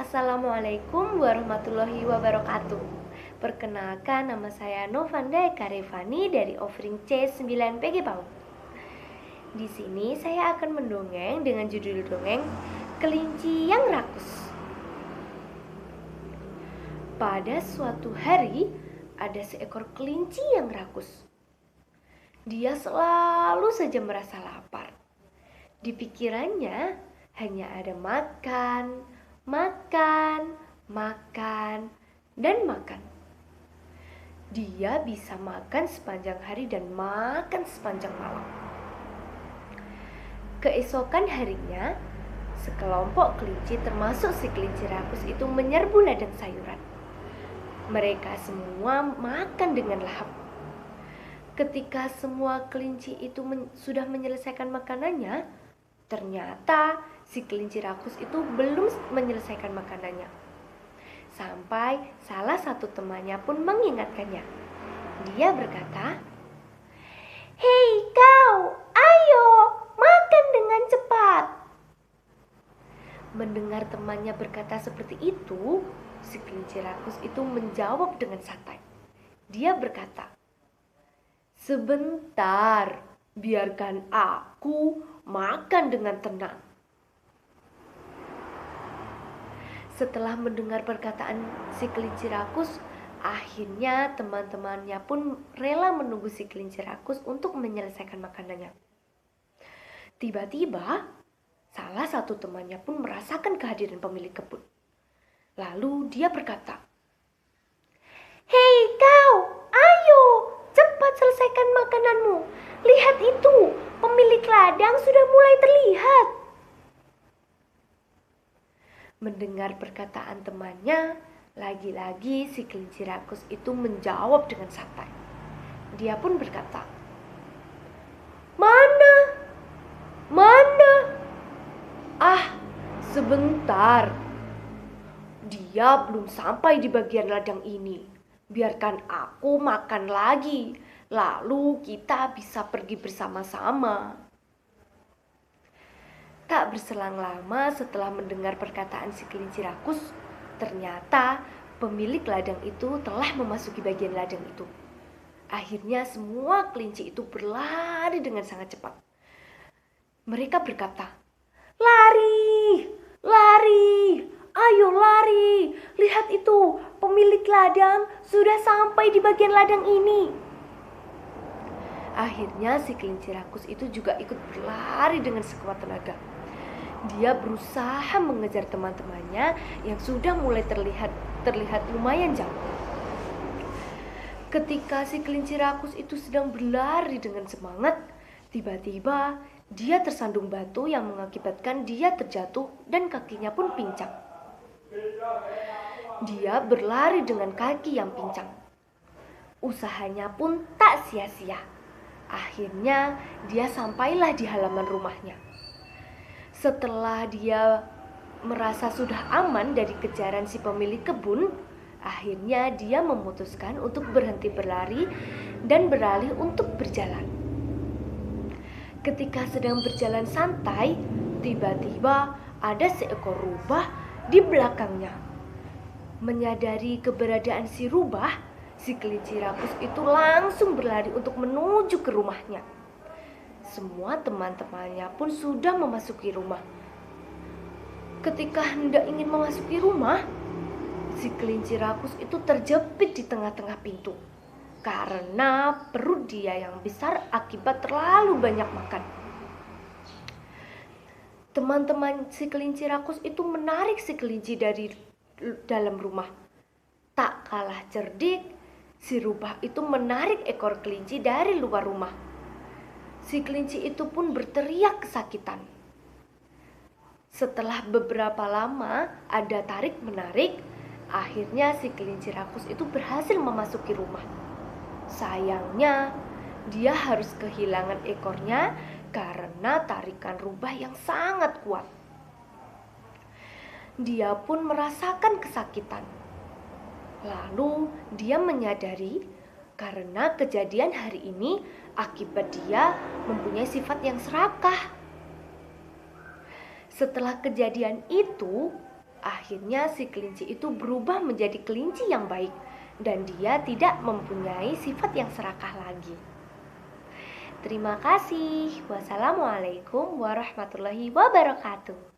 Assalamualaikum warahmatullahi wabarakatuh. Perkenalkan, nama saya Novanda Eka Revani dari Offering C9 PG PAUD. Di sini saya akan mendongeng dengan judul dongeng Kelinci yang Rakus. Pada suatu hari, ada seekor kelinci yang rakus. Dia selalu saja merasa lapar. Di pikirannya hanya ada makan, dan makan. Dia bisa makan sepanjang hari dan makan sepanjang malam. Keesokan harinya, sekelompok kelinci termasuk si kelinci rakus itu menyerbu ladang sayuran. Mereka semua makan dengan lahap. Ketika semua kelinci itu sudah menyelesaikan makanannya, ternyata si kelinci rakus itu belum menyelesaikan makanannya. Sampai salah satu temannya pun mengingatkannya. Dia berkata, "Hei kau, ayo makan dengan cepat." Mendengar temannya berkata seperti itu, si kelinci rakus itu menjawab dengan santai. Dia berkata, "Sebentar, biarkan aku makan dengan tenang." Setelah mendengar perkataan si kelinci rakus, akhirnya teman-temannya pun rela menunggu si kelinci rakus untuk menyelesaikan makanannya. Tiba-tiba, salah satu temannya pun merasakan kehadiran pemilik kebun. Lalu dia berkata, "Hei kau, ayo cepat selesaikan makananmu. Lihat itu, pemilik ladang sudah mulai terlihat." Mendengar perkataan temannya, lagi-lagi si kelinci rakus itu menjawab dengan santai. Dia pun berkata, Mana? Sebentar. Dia belum sampai di bagian ladang ini. Biarkan aku makan lagi, lalu kita bisa pergi bersama-sama." Tak berselang lama setelah mendengar perkataan si kelinci rakus, ternyata pemilik ladang itu telah memasuki bagian ladang itu. Akhirnya semua kelinci itu berlari dengan sangat cepat. Mereka berkata, "Lari, lari, ayo lari. Lihat itu, pemilik ladang sudah sampai di bagian ladang ini." Akhirnya si kelinci rakus itu juga ikut berlari dengan sekuat tenaga. Dia berusaha mengejar teman-temannya yang sudah mulai terlihat lumayan jauh. Ketika si kelinci rakus itu sedang berlari dengan semangat, tiba-tiba dia tersandung batu yang mengakibatkan dia terjatuh dan kakinya pun pincang. Dia berlari dengan kaki yang pincang. Usahanya pun tak sia-sia. Akhirnya dia sampailah di halaman rumahnya. Setelah dia merasa sudah aman dari kejaran si pemilik kebun, akhirnya dia memutuskan untuk berhenti berlari dan beralih untuk berjalan. Ketika sedang berjalan santai, tiba-tiba ada seekor rubah di belakangnya. Menyadari keberadaan si rubah, si kelinci rakus itu langsung berlari untuk menuju ke rumahnya. Semua teman-temannya pun sudah memasuki rumah. Ketika hendak ingin memasuki rumah, si kelinci rakus itu terjepit di tengah-tengah pintu karena perut dia yang besar akibat terlalu banyak makan. Teman-teman si kelinci rakus itu menarik si kelinci dari dalam rumah. Tak kalah cerdik, si rubah itu menarik ekor kelinci dari luar rumah. Si kelinci itu pun berteriak kesakitan. Setelah beberapa lama ada tarik-menarik, akhirnya si kelinci rakus itu berhasil memasuki rumah. Sayangnya, dia harus kehilangan ekornya karena tarikan rubah yang sangat kuat. Dia pun merasakan kesakitan. Lalu dia menyadari karena kejadian hari ini akibat dia mempunyai sifat yang serakah. Setelah kejadian itu, Akhirnya si kelinci itu berubah menjadi kelinci yang baik dan dia tidak mempunyai sifat yang serakah lagi. Terima kasih. Wassalamualaikum warahmatullahi wabarakatuh.